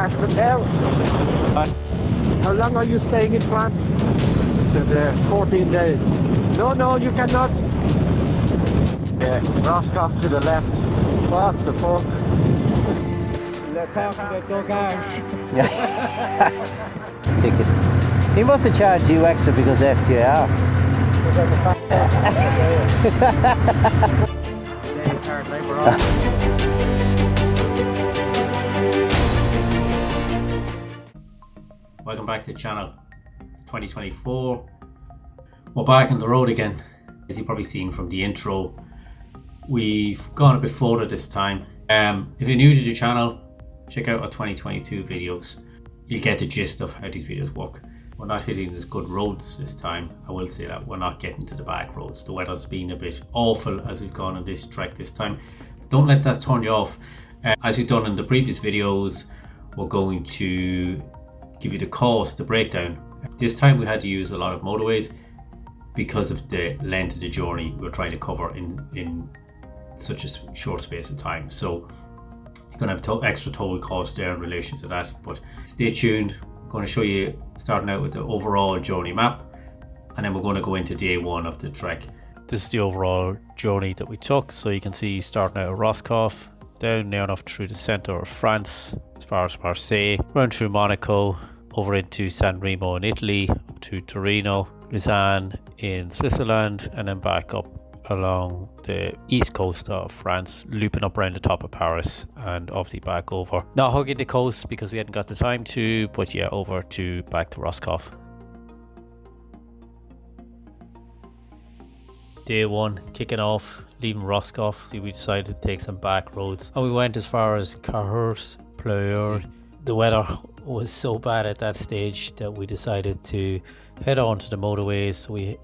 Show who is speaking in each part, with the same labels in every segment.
Speaker 1: start of the tale. How long are you staying in France? 14 days. No, you cannot. Yeah, Roscoff to the left. What the fuck? Let's out to the doghouse.
Speaker 2: Yeah. Ticket. He must have charged you extra because FJR.
Speaker 1: Today's hard labour on.
Speaker 3: Welcome back to the channel. It's 2024. We're back on the road again. As you've probably seen from the intro, we've gone a bit further this time. If you're new to the channel, check out our 2022 videos. You'll get the gist of how these videos work. We're not hitting as good roads this time. I will say that we're not getting to the back roads. The weather's been a bit awful as we've gone on this trek this time. Don't let that turn you off. As we've done in the previous videos, we're going to give you the cost, the breakdown. This time we had to use a lot of motorways because of the length of the journey we're trying to cover in such a short space of time. So you're going to have extra toll costs there in relation to that, but stay tuned. I'm going to show you starting out with the overall journey map, and then we're going to go into day one of the trek. This is the overall journey that we took. So you can see starting out at Roscoff, down near enough through the centre of France, as far as Marseille, round through Monaco, over into San Remo in Italy, up to Torino, Lausanne in Switzerland, and then back up along the east coast of France, looping up around the top of Paris, and obviously back over. Not hugging the coast because we hadn't got the time to, but yeah, over to back to Roscoff. Day one, kicking off, leaving Roscoff. See, we decided to take some back roads, and we went as far as Cahors, Pleur. The weather was so bad at that stage that we decided to head on to the motorways. So we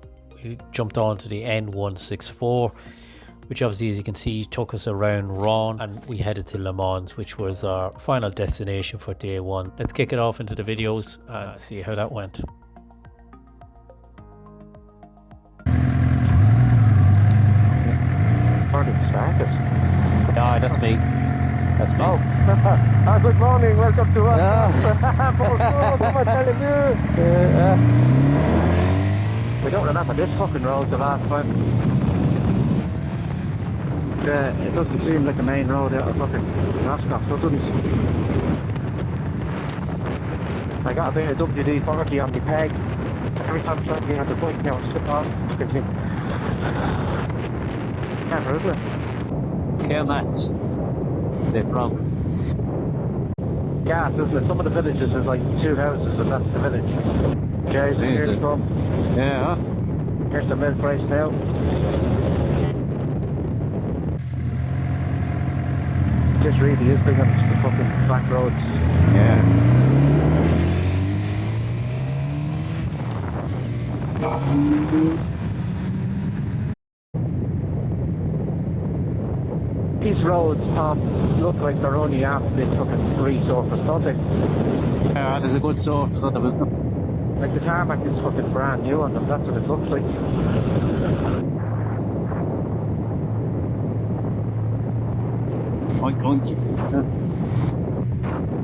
Speaker 3: jumped on to the N164, which obviously, as you can see, took us around Rouen, and we headed to Le Mans, which was our final destination for day one. Let's kick it off into the videos and see how that went. No, that's me. That's me.
Speaker 1: Oh, good morning, welcome to us. We don't remember this fucking road the last time. It doesn't seem like a main road out of fucking Roscoff, so it doesn't. I got a bit of WD-40 on my peg. Every time I'm trying to get on the bike now, I slip off. Fucking thing. Never, is it?
Speaker 2: Kermat. They're wrong.
Speaker 1: Yeah, some of the villages is like 2 houses and that's the village. Okay, so here's the pub.
Speaker 2: Yeah.
Speaker 1: Here's the milk price now. This really is big on the fucking back roads.
Speaker 2: Yeah. These roads, Tom, look like they're only after this fucking resurface, don't they? Yeah, there's a good surface on them, isn't there?
Speaker 1: Like the tarmac is fucking brand new on them, that's what it looks like.
Speaker 2: Oink oink.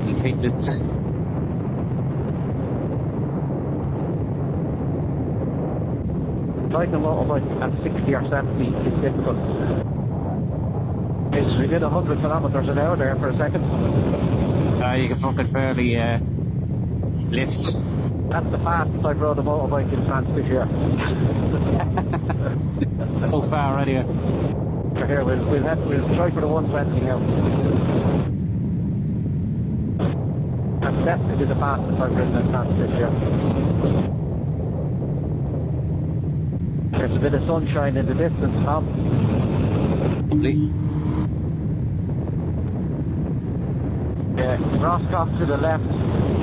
Speaker 2: You think it's...
Speaker 1: Riding a motorbike at 60 or 70 is difficult. We did 100 kilometers an hour there for a second.
Speaker 2: You can fucking barely lift.
Speaker 1: That's the fastest I've rode a motorbike in France this year.
Speaker 2: So far anyway.
Speaker 1: So here, we'll try for the 120 now. That's definitely the fastest I've ridden in France this year. There's a bit of sunshine in the distance, Tom.
Speaker 2: Lovely.
Speaker 1: Yeah, Roscoff to the left.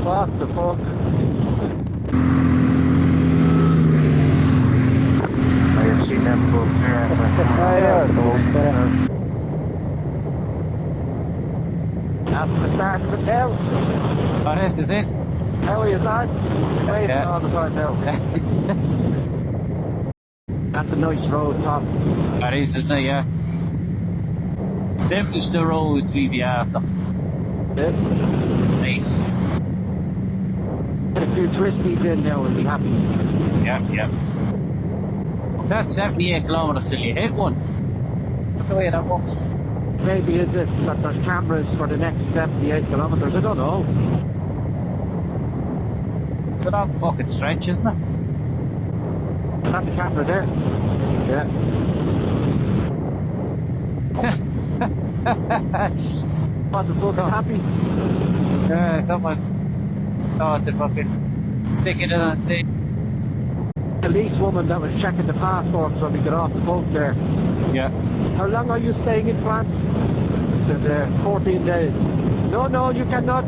Speaker 1: What the fuck? I have seen them both there. That's the start of the hill.
Speaker 2: What is this?
Speaker 1: How are you, lad? Waiting
Speaker 2: Yeah.
Speaker 1: all the time now. That's a nice road, Tom.
Speaker 2: That is, isn't it? Yeah. Them is the roads we be after.
Speaker 1: Yeah.
Speaker 2: Nice.
Speaker 1: few twisties in now and be happy.
Speaker 2: Yeah. That's 78 kilometers till you hit one. That's the way that works.
Speaker 1: Maybe is it that there's cameras for the next 78 kilometers? I don't know.
Speaker 2: It's a long fucking stretch, isn't it?
Speaker 1: Is that the camera there? Yeah. Wasn't fucking happy.
Speaker 2: Someone thought to fucking stick it in on the
Speaker 1: police woman that was checking the passports when we got off the boat there.
Speaker 2: Yeah.
Speaker 1: How long are you staying in France? Said 14 days. No, you cannot.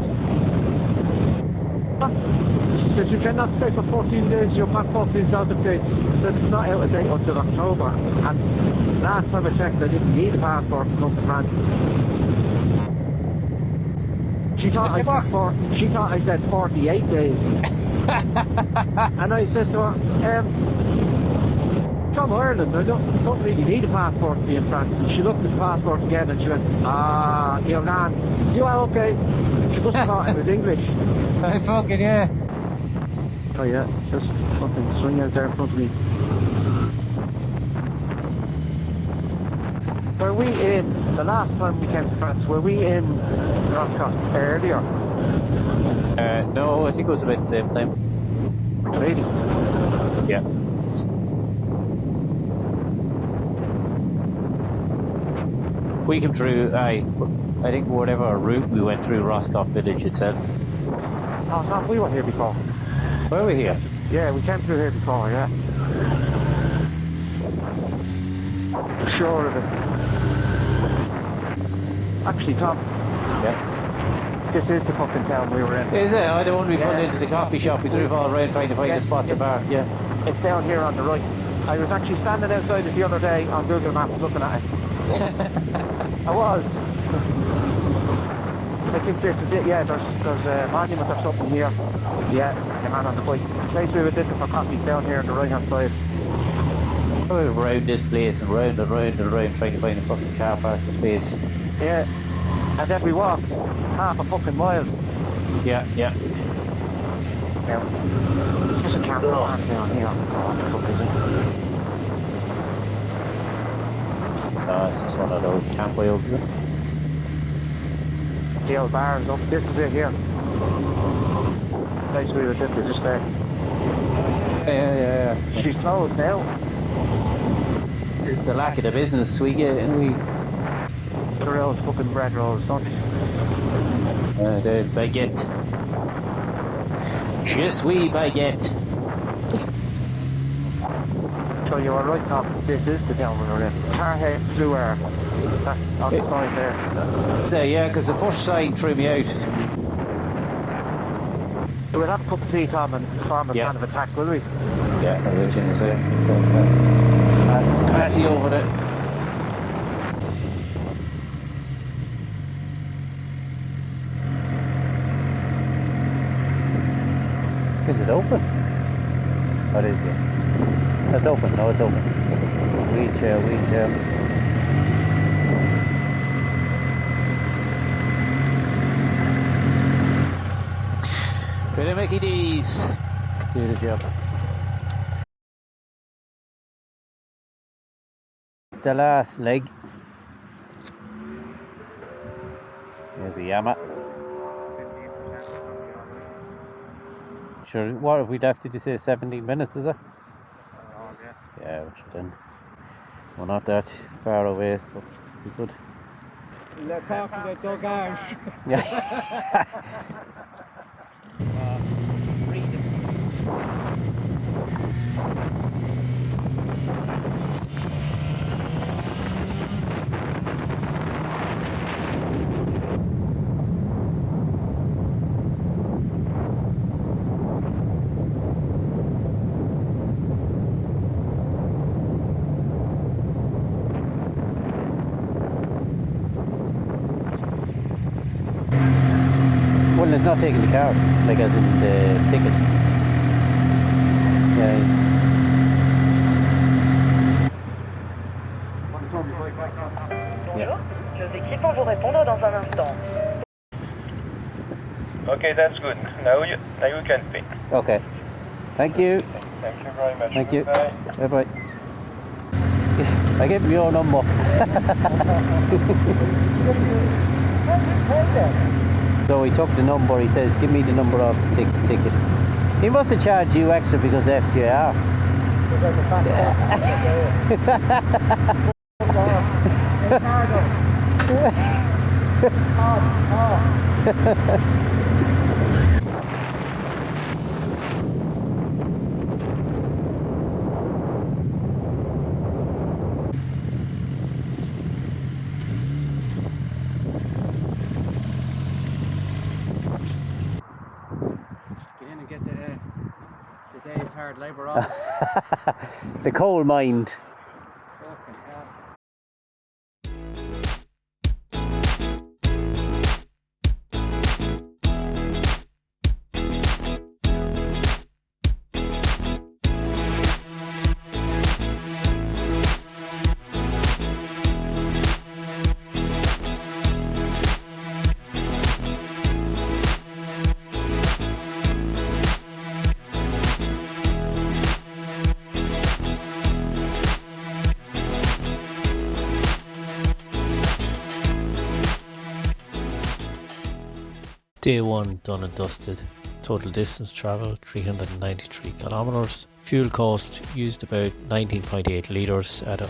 Speaker 1: She said you cannot stay for 14 days, your passport is out of date. She said it's not out of date until October. And last time I checked, I didn't need a passport to come to France. She thought I said 48 days. And I said to her, from Ireland, I don't really need a passport to be in France. And she looked at the passport again and she went, Ireland, you are okay. She must have thought I was English.
Speaker 2: I fucking, yeah.
Speaker 1: Oh yeah, just fucking swing out there in front of me. Were we in, the last time we came to France, were we in Roscoff earlier?
Speaker 2: No, I think it was about the same time.
Speaker 1: Really?
Speaker 2: Yeah. We came through, I think whatever route we went through Roscoff village itself.
Speaker 1: Oh no, we were here before.
Speaker 2: Were we here?
Speaker 1: Yeah, we came through here before, yeah. Sure of it. Actually, Tom.
Speaker 2: Yeah.
Speaker 1: This is the fucking town we were in.
Speaker 2: Is it? I don't want to be put into the coffee shop. We drove all around trying to find a spot to bar. Yeah.
Speaker 1: It's down here on the right. I was actually standing outside it the other day on Google Maps looking at it. I was. I think this is it, yeah, there's a monument or something here. Yeah, the man on the bike. The place we were looking for coffee down here on the right hand side.
Speaker 2: Around this place and round and round and round trying to find a fucking car park space.
Speaker 1: Yeah. And then we walked half a fucking mile.
Speaker 2: Yeah.
Speaker 1: Now, there's a camera on down here. Oh, what the fuck is it?
Speaker 2: No, it's just one of those campway over there.
Speaker 1: The old bar is up. This is it here. Place we were just there.
Speaker 2: Yeah.
Speaker 1: She's closed now.
Speaker 2: It's the lack of the business we get, and we.
Speaker 1: The real fucking bread rolls, don't they?
Speaker 2: The baguette. Je suis baguette.
Speaker 1: So you were right, Tom. This is the town we were in. Carhead Fluer. That's on the side there.
Speaker 2: Yeah, because the first sign threw me out.
Speaker 1: So we'll have a cup of tea, Tom, and form a plan of attack, will we?
Speaker 2: Yeah, I'll let you in a second. Patty over there. Is it open? What is it? It's open. No, it's open. Wheelchair. Bit of Mickey D's. Do the job. The last leg. There's the Yamaha. Sure, what if we'd have to say 17 minutes, is it? Yeah, which then we're not that far away, so we could.
Speaker 1: They're talking about Dogage.
Speaker 2: Yeah. Well, it's not taking the car, like as in the ticket. Yeah.
Speaker 4: Bonjour, nos équipes vont vous répondre dans un instant.
Speaker 5: Okay, that's good. Now you can pay.
Speaker 2: Okay. Thank you.
Speaker 1: Thank you very much.
Speaker 2: Thank you.
Speaker 1: Bye.
Speaker 2: Bye bye. I gave him your number. So he took the number. He says, "Give me the number of the ticket." He must have charged you extra because FJR.
Speaker 5: Get in and get the day's hard labour off.
Speaker 2: The coal mind.
Speaker 5: Fucking hell.
Speaker 3: Day 1 done and dusted. Total distance travelled 393 kilometres. Fuel cost used about 19.8 litres at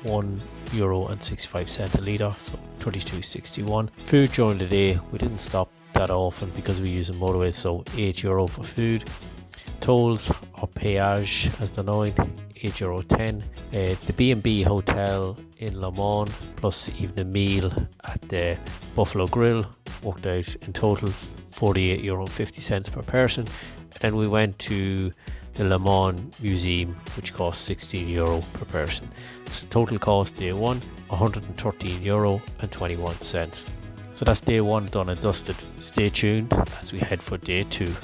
Speaker 3: €1.65 a litre, so 32.61. Food during the day, we didn't stop that often because we use a motorway, so €8 for food. Tolls or péage as they're known, €8.10. The B&B hotel in Le Mans plus even a meal at the Buffalo Grill worked out in total €48.50 per person. And then we went to the Le Mans Museum, which cost €16 per person. So total cost day 1, €113.21. So that's day 1 done and dusted. Stay tuned as we head for day 2.